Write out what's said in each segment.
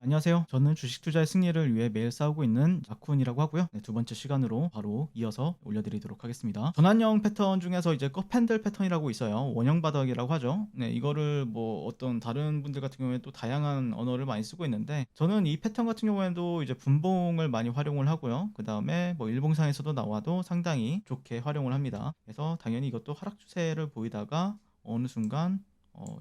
안녕하세요. 저는 주식 투자의 승리를 위해 매일 싸우고 있는 아쿤이라고 하고요. 네, 두 번째 시간으로 바로 이어서 올려드리도록 하겠습니다. 전환형 패턴 중에서 이제 컵핸들 패턴이라고 있어요. 원형 바닥이라고 하죠. 네, 이거를 뭐 어떤 다른 분들 같은 경우에 또 다양한 언어를 많이 쓰고 있는데, 저는 이 패턴 같은 경우에도 이제 분봉을 많이 활용을 하고요. 그 다음에 뭐 일봉상에서도 나와도 상당히 좋게 활용을 합니다. 그래서 당연히 이것도 하락 추세를 보이다가 어느 순간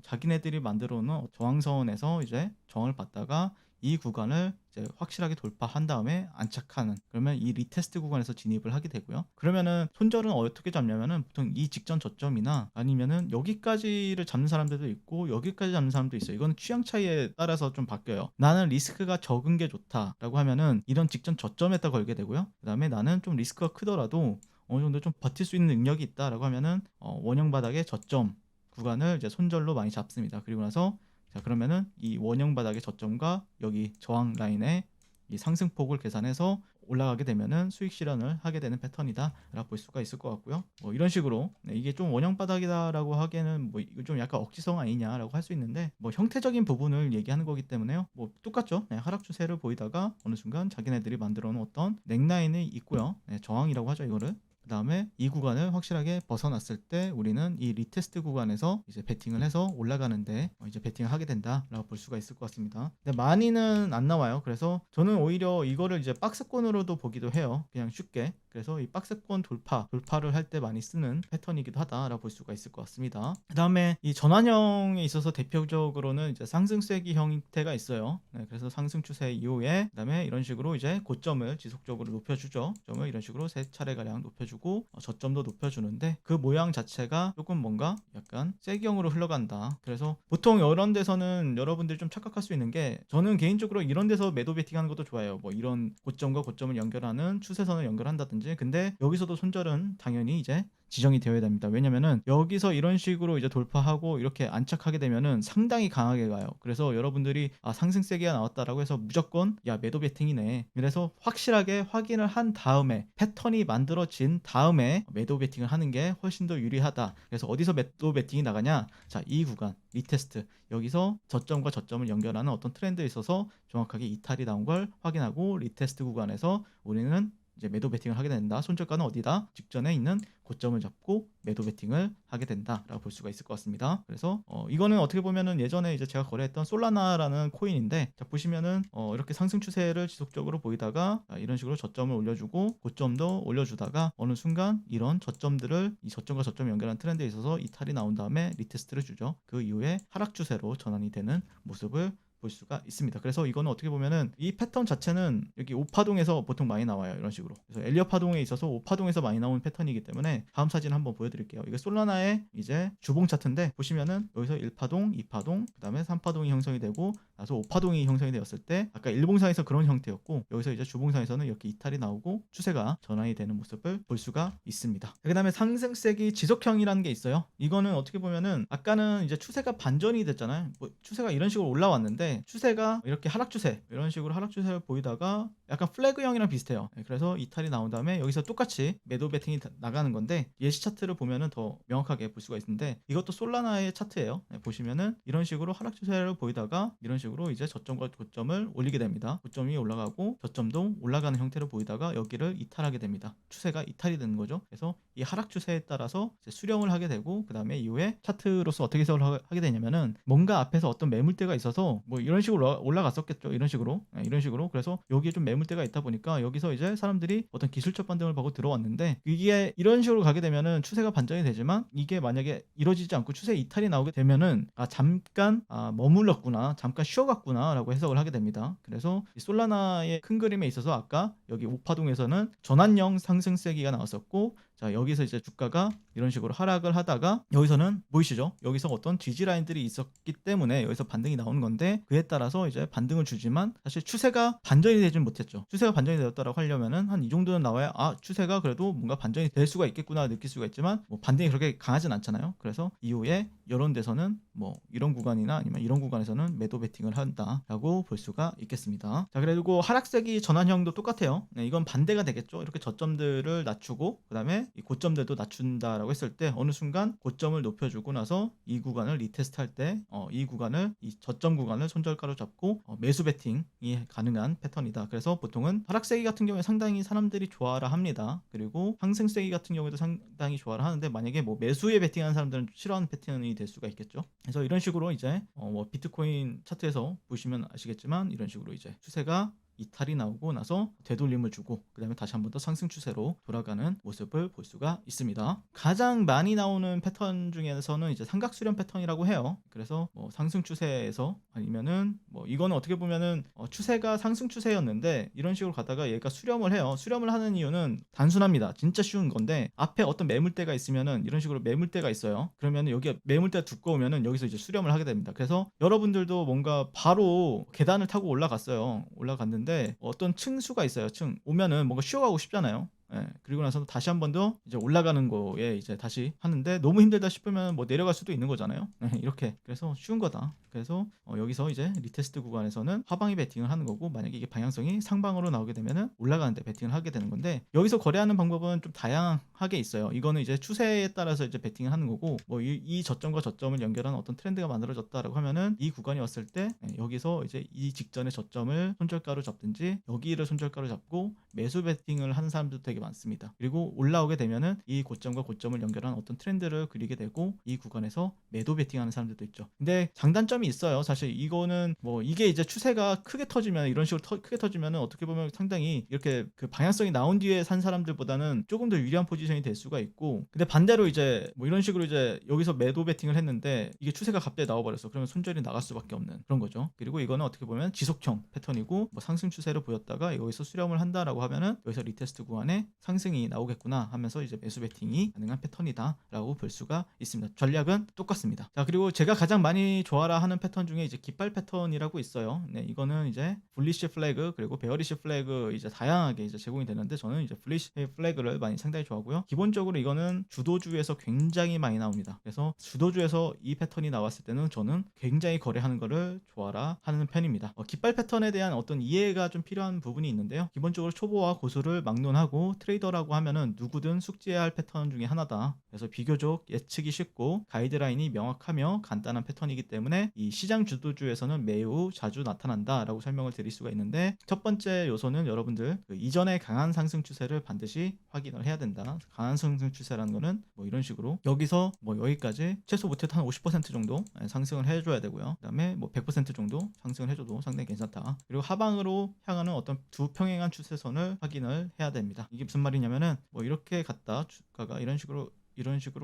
자기네들이 만들어 놓은 저항선에서 이제 저항을 받다가 이 구간을 이제 확실하게 돌파한 다음에 안착하는, 그러면 이 리테스트 구간에서 진입을 하게 되고요. 그러면은 손절은 어떻게 잡냐면은 보통 이 직전 저점이나 아니면은 여기까지를 잡는 사람들도 있고 여기까지 잡는 사람도 있어요. 이건 취향 차이에 따라서 좀 바뀌어요. 나는 리스크가 적은 게 좋다라고 하면은 이런 직전 저점에다 걸게 되고요. 그 다음에 나는 좀 리스크가 크더라도 어느 정도 좀 버틸 수 있는 능력이 있다라고 하면은 원형 바닥의 저점 구간을 이제 손절로 많이 잡습니다. 그리고 나서 자, 그러면은 이 원형 바닥의 저점과 여기 저항 라인의 이 상승폭을 계산해서 올라가게 되면은 수익 실현을 하게 되는 패턴이다라고 볼 수가 있을 것 같고요. 뭐 이런 식으로 이게 좀 원형 바닥이다라고 하기에는 뭐 이거 좀 약간 억지성 아니냐라고 할 수 있는데, 뭐 형태적인 부분을 얘기하는 거기 때문에요. 뭐 똑같죠. 하락 추세를 보이다가 어느 순간 자기네들이 만들어 놓은 어떤 넥라인이 있고요. 저항이라고 하죠, 이거를. 그 다음에 이 구간을 확실하게 벗어났을 때 우리는 이 리테스트 구간에서 이제 베팅을 해서 올라가는데 이제 베팅을 하게 된다라고 볼 수가 있을 것 같습니다. 근데 많이는 안 나와요. 그래서 저는 오히려 이거를 이제 박스권으로도 보기도 해요. 그냥 쉽게. 그래서 이 박스권 돌파를 할 때 많이 쓰는 패턴이기도 하다라고 볼 수가 있을 것 같습니다. 그 다음에 이 전환형에 있어서 대표적으로는 이제 상승세기 형태가 있어요. 그래서 상승 추세 이후에 그 다음에 이런 식으로 이제 고점을 지속적으로 높여주죠. 점을 이런 식으로 세 차례가량 높여주고 저점도 높여주는데, 그 모양 자체가 조금 뭔가 약간 세기형으로 흘러간다. 그래서 보통 이런 데서는 여러분들이 좀 착각할 수 있는 게, 저는 개인적으로 이런 데서 매도 베팅하는 것도 좋아요. 뭐 이런 고점과 고점을 연결하는 추세선을 연결한다든지. 근데 여기서도 손절은 당연히 이제 지정이 되어야 됩니다. 왜냐면은 여기서 이런 식으로 이제 돌파하고 이렇게 안착하게 되면은 상당히 강하게 가요. 그래서 여러분들이 상승 세기가 나왔다라고 해서 무조건 야 매도 베팅이네, 그래서 확실하게 확인을 한 다음에 패턴이 만들어진 다음에 매도 베팅을 하는 게 훨씬 더 유리하다. 그래서 어디서 매도 베팅이 나가냐, 자 이 구간 리테스트, 여기서 저점과 저점을 연결하는 어떤 트렌드에 있어서 정확하게 이탈이 나온 걸 확인하고 리테스트 구간에서 우리는 이제 매도 베팅을 하게 된다. 손절가는 어디다? 직전에 있는 고점을 잡고 매도 베팅을 하게 된다라고 볼 수가 있을 것 같습니다. 그래서 이거는 어떻게 보면은 예전에 이제 제가 거래했던 솔라나라는 코인인데, 자 보시면은 이렇게 상승 추세를 지속적으로 보이다가 이런 식으로 저점을 올려주고 고점도 올려주다가 어느 순간 이런 저점들을 이 저점과 저점 연결한 트렌드에 있어서 이탈이 나온 다음에 리테스트를 주죠. 그 이후에 하락 추세로 전환이 되는 모습을 볼 수가 있습니다. 그래서 이거는 어떻게 보면은 이 패턴 자체는 여기 5파동에서 보통 많이 나와요. 이런 식으로. 그래서 엘리엇 파동에 있어서 5파동에서 많이 나오는 패턴이기 때문에 다음 사진 한번 보여드릴게요. 이게 솔라나의 이제 주봉 차트인데, 보시면은 여기서 1파동, 2파동, 그 다음에 3파동이 형성이 되고 나서 5파동이 형성이 되었을 때, 아까 일봉상에서 그런 형태였고 여기서 이제 주봉상에서는 이렇게 이탈이 나오고 추세가 전환이 되는 모습을 볼 수가 있습니다. 그 다음에 상승세기 지속형이라는 게 있어요. 이거는 어떻게 보면은 아까는 이제 추세가 반전이 됐잖아요. 뭐 추세가 이런 식으로 올라왔는데 추세가 이렇게 하락 추세, 이런 식으로 하락 추세를 보이다가 약간 플래그형이랑 비슷해요. 그래서 이탈이 나온 다음에 여기서 똑같이 매도 베팅이 나가는 건데, 예시 차트를 보면은 더 명확하게 볼 수가 있는데, 이것도 솔라나의 차트예요. 보시면은 이런 식으로 하락 추세를 보이다가 이런 식으로 이제 저점과 고점을 올리게 됩니다. 고점이 올라가고 저점도 올라가는 형태로 보이다가 여기를 이탈하게 됩니다. 추세가 이탈이 되는 거죠. 그래서 이 하락 추세에 따라서 이제 수령을 하게 되고, 그 다음에 이후에 차트로서 어떻게 해석을 하게 되냐면은 뭔가 앞에서 어떤 매물대가 있어서 뭐 이런 식으로 올라갔었겠죠. 이런 식으로. 이런 식으로. 그래서 여기에 좀 매물대가 있다 보니까 여기서 이제 사람들이 어떤 기술적 반등을 보고 들어왔는데, 이게 이런 식으로 가게 되면은 추세가 반전이 되지만 이게 만약에 이루어지지 않고 추세 이탈이 나오게 되면은 잠깐 머물렀구나, 잠깐 쉬어갔구나 라고 해석을 하게 됩니다. 그래서 이 솔라나의 큰 그림에 있어서 아까 여기 5파동에서는 전환형 상승세기가 나왔었고, 자 여기서 이제 주가가 이런 식으로 하락을 하다가 여기서는 보이시죠? 여기서 어떤 지지 라인들이 있었기 때문에 여기서 반등이 나오는 건데, 그에 따라서 이제 반등을 주지만 사실 추세가 반전이 되진 못했죠. 추세가 반전이 되었다라고 하려면은 한 이 정도는 나와야 추세가 그래도 뭔가 반전이 될 수가 있겠구나 느낄 수가 있지만, 뭐 반등이 그렇게 강하진 않잖아요. 그래서 이후에 이런 데서는 뭐 이런 구간이나 아니면 이런 구간에서는 매도 베팅을 한다라고 볼 수가 있겠습니다. 자, 그리고 하락세기 전환형도 똑같아요. 네, 이건 반대가 되겠죠. 이렇게 저점들을 낮추고 그 다음에 이 고점들도 낮춘다라고 했을 때 어느 순간 고점을 높여주고 나서 이 구간을 리테스트 할 때 이 구간을 이 저점 구간을 손절가로 잡고 매수 베팅이 가능한 패턴이다. 그래서 보통은 하락세기 같은 경우에 상당히 사람들이 좋아라 합니다. 그리고 상승세기 같은 경우에도 상당히 좋아라 하는데 만약에 뭐 매수에 베팅하는 사람들은 싫어하는 패턴이 될 수가 있겠죠. 그래서 이런 식으로 이제 뭐 비트코인 차트에서 보시면 아시겠지만 이런 식으로 이제 추세가 이탈이 나오고 나서 되돌림을 주고 그 다음에 다시 한 번 더 상승 추세로 돌아가는 모습을 볼 수가 있습니다. 가장 많이 나오는 패턴 중에서는 이제 삼각수렴 패턴이라고 해요. 그래서 뭐 상승 추세에서 아니면은 뭐 이거는 어떻게 보면은 추세가 상승 추세였는데 이런 식으로 가다가 얘가 수렴을 해요. 수렴을 하는 이유는 단순합니다. 진짜 쉬운 건데 앞에 어떤 매물대가 있으면은 이런 식으로 매물대가 있어요. 그러면 여기가 매물대가 두꺼우면은 여기서 이제 수렴을 하게 됩니다. 그래서 여러분들도 뭔가 바로 계단을 타고 올라갔어요. 올라갔는데 어떤 층수가 있어요. 층 오면은 뭔가 쉬어가고 싶잖아요. 예, 그리고 나서 다시 한 번 더 이제 올라가는 거에 이제 다시 하는데 너무 힘들다 싶으면 뭐 내려갈 수도 있는 거잖아요. 이렇게 그래서 쉬운 거다. 그래서 여기서 이제 리테스트 구간에서는 하방이 베팅을 하는 거고 만약에 이게 방향성이 상방으로 나오게 되면은 올라가는데 베팅을 하게 되는 건데 여기서 거래하는 방법은 좀 다양하게 있어요. 이거는 이제 추세에 따라서 이제 베팅을 하는 거고 뭐 이 저점과 저점을 연결하는 어떤 트렌드가 만들어졌다라고 하면은 이 구간이 왔을 때 여기서 이제 이 직전의 저점을 손절가로 잡든지 여기를 손절가로 잡고 매수 베팅을 하는 사람들도 되게 많습니다. 그리고 올라오게 되면은 이 고점과 고점을 연결하는 어떤 트렌드를 그리게 되고 이 구간에서 매도 베팅하는 사람들도 있죠. 근데 장단점이 있어요. 사실 이거는 뭐 이게 이제 추세가 크게 터지면 이런 식으로 크게 터지면은 어떻게 보면 상당히 이렇게 그 방향성이 나온 뒤에 산 사람들보다는 조금 더 유리한 포지션이 될 수가 있고 근데 반대로 이제 뭐 이런 식으로 이제 여기서 매도 베팅을 했는데 이게 추세가 갑자기 나와버렸어. 그러면 손절이 나갈 수밖에 없는 그런 거죠. 그리고 이거는 어떻게 보면 지속형 패턴이고 뭐 상승 추세로 보였다가 여기서 수렴을 한다라고 하면은 여기서 리테스트 구간에 상승이 나오겠구나 하면서 이제 매수 베팅이 가능한 패턴이다라고 볼 수가 있습니다. 전략은 똑같습니다. 자, 그리고 제가 가장 많이 좋아라 하는 패턴 중에 이제 깃발 패턴이라고 있어요. 네, 이거는 이제 불리시 플래그 그리고 베어리시 플래그 이제 다양하게 이제 제공이 되는데 저는 이제 불리시 플래그를 많이 상당히 좋아하고요. 기본적으로 이거는 주도주에서 굉장히 많이 나옵니다. 그래서 주도주에서 이 패턴이 나왔을 때는 저는 굉장히 거래하는 거를 좋아라 하는 편입니다. 깃발 패턴에 대한 어떤 이해가 좀 필요한 부분이 있는데요. 기본적으로 초보와 고수를 막론하고 트레이더라고 하면은 누구든 숙지해야 할 패턴 중에 하나다. 그래서 비교적 예측이 쉽고 가이드라인이 명확하며 간단한 패턴이기 때문에 이 시장 주도주에서는 매우 자주 나타난다라고 설명을 드릴 수가 있는데 첫 번째 요소는 여러분들 그 이전의 강한 상승 추세를 반드시 확인을 해야 된다. 강한 상승 추세라는 거는 뭐 이런 식으로 여기서 뭐 여기까지 최소 못해도 한 50% 정도 상승을 해줘야 되고요. 그 다음에 뭐 100% 정도 상승을 해줘도 상당히 괜찮다. 그리고 하방으로 향하는 어떤 두 평행한 추세선을 확인을 해야 됩니다. 이게 무슨 말이냐면은 뭐 이렇게 갔다 주가가 이런 식으로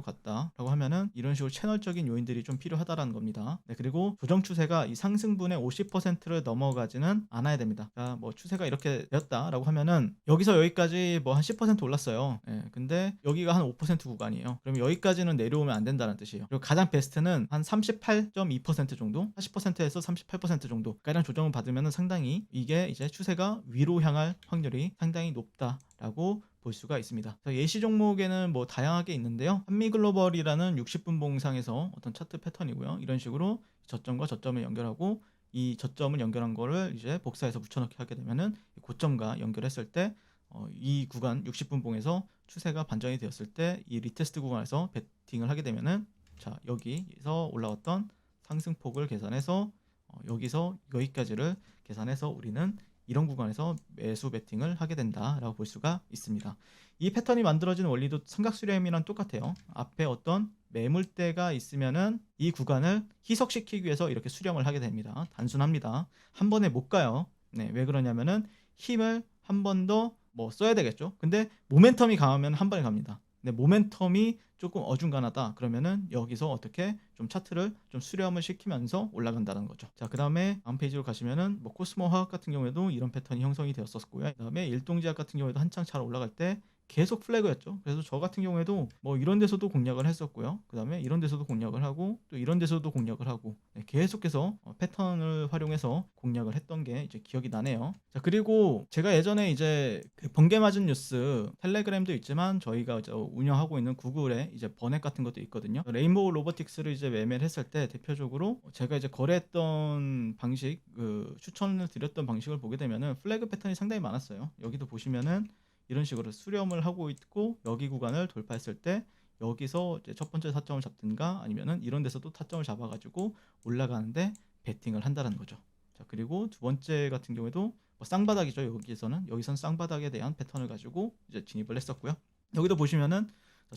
갔다라고 하면은 이런 식으로 채널적인 요인들이 좀 필요하다라는 겁니다. 네, 그리고 조정 추세가 이 상승분의 50%를 넘어가지는 않아야 됩니다. 자, 뭐 추세가 이렇게 되었다라고 하면은 여기서 여기까지 뭐 한 10% 올랐어요. 네, 근데 여기가 한 5% 구간이에요. 그럼 여기까지는 내려오면 안 된다는 뜻이에요. 그리고 가장 베스트는 한 38.2% 정도, 40%에서 38% 정도 가량 조정을 받으면은 상당히 이게 이제 추세가 위로 향할 확률이 상당히 높다라고 볼 수가 있습니다. 예시 종목에는 뭐 다양하게 있는데요. 한미글로벌이라는 60분 봉상에서 어떤 차트 패턴이고요. 이런 식으로 저점과 저점을 연결하고 이 저점을 연결한 거를 이제 복사해서 붙여넣기 하게 되면은 고점과 연결했을 때 이 구간 60분 봉에서 추세가 반전이 되었을 때 이 리테스트 구간에서 베팅을 하게 되면은 자, 여기서 올라왔던 상승폭을 계산해서 여기서 여기까지를 계산해서 우리는 이런 구간에서 매수 베팅을 하게 된다라고 볼 수가 있습니다. 이 패턴이 만들어지는 원리도 삼각수렴이랑 똑같아요. 앞에 어떤 매물대가 있으면은 이 구간을 희석시키기 위해서 이렇게 수렴을 하게 됩니다. 단순합니다. 한 번에 못 가요. 네, 왜 그러냐면은 힘을 한 번 더 뭐 써야 되겠죠. 근데 모멘텀이 강하면 한 번에 갑니다. 근데 모멘텀이 조금 어중간하다 그러면은 여기서 어떻게 좀 차트를 좀 수렴을 시키면서 올라간다는 거죠. 자, 그 다음에 다음 페이지로 가시면은 뭐 코스모 화학 같은 경우에도 이런 패턴이 형성이 되었었고요. 그 다음에 일동제약 같은 경우에도 한창 잘 올라갈 때 계속 플래그였죠. 그래서 저 같은 경우에도 뭐 이런 데서도 공략을 했었고요. 그다음에 이런 데서도 공략을 하고 또 이런 데서도 공략을 하고 계속해서 패턴을 활용해서 공략을 했던 게 이제 기억이 나네요. 자, 그리고 제가 예전에 이제 그 번개 맞은 뉴스 텔레그램도 있지만 저희가 이제 운영하고 있는 구글에 이제 버넷 같은 것도 있거든요. 레인보우 로보틱스를 이제 매매를 했을 때 대표적으로 제가 이제 거래했던 방식, 그 추천을 드렸던 방식을 보게 되면은 플래그 패턴이 상당히 많았어요. 여기도 보시면은 이런 식으로 수렴을 하고 있고 여기 구간을 돌파했을 때 여기서 이제 첫 번째 타점을 잡든가 아니면은 이런 데서도 타점을 잡아가지고 올라가는데 베팅을 한다는 거죠. 자, 그리고 두 번째 같은 경우에도 뭐 쌍바닥이죠. 여기선 쌍바닥에 대한 패턴을 가지고 이제 진입을 했었고요. 여기도 보시면은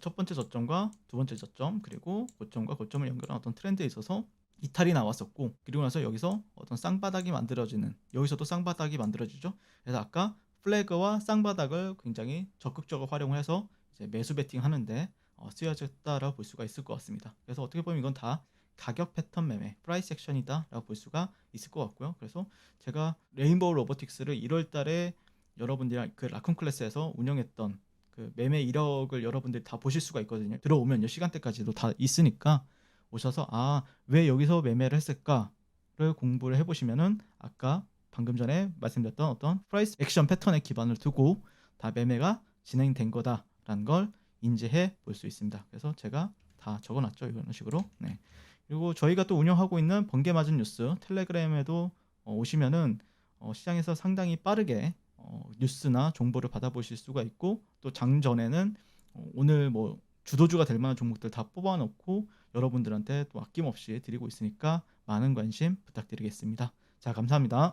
첫 번째 저점과 두 번째 저점 그리고 고점과 고점을 연결한 어떤 트렌드에 있어서 이탈이 나왔었고, 그리고 나서 여기서 어떤 쌍바닥이 만들어지는, 여기서도 쌍바닥이 만들어지죠. 그래서 아까 플래그와 쌍바닥을 굉장히 적극적으로 활용해서 이제 매수 베팅 하는데 쓰여졌다라고 볼 수가 있을 것 같습니다. 그래서 어떻게 보면 이건 다 가격 패턴 매매, 프라이스 액션이다라고 볼 수가 있을 것 같고요. 그래서 제가 레인보우 로보틱스를 1월 달에 여러분들이랑 그 라쿤 클래스에서 운영했던 그 매매 이력을 여러분들이 다 보실 수가 있거든요. 들어오면요, 시간대까지도 다 있으니까 오셔서 왜 여기서 매매를 했을까를 공부를 해보시면은 아까 방금 전에 말씀드렸던 어떤 프라이스 액션 패턴에 기반을 두고 다 매매가 진행된 거다라는 걸 인지해 볼 수 있습니다. 그래서 제가 다 적어놨죠, 이런 식으로. 네. 그리고 저희가 또 운영하고 있는 번개 맞은 뉴스 텔레그램에도 오시면은 시장에서 상당히 빠르게 뉴스나 정보를 받아보실 수가 있고, 또 장전에는 오늘 뭐 주도주가 될 만한 종목들 다 뽑아놓고 여러분들한테 또 아낌없이 드리고 있으니까 많은 관심 부탁드리겠습니다. 자, 감사합니다.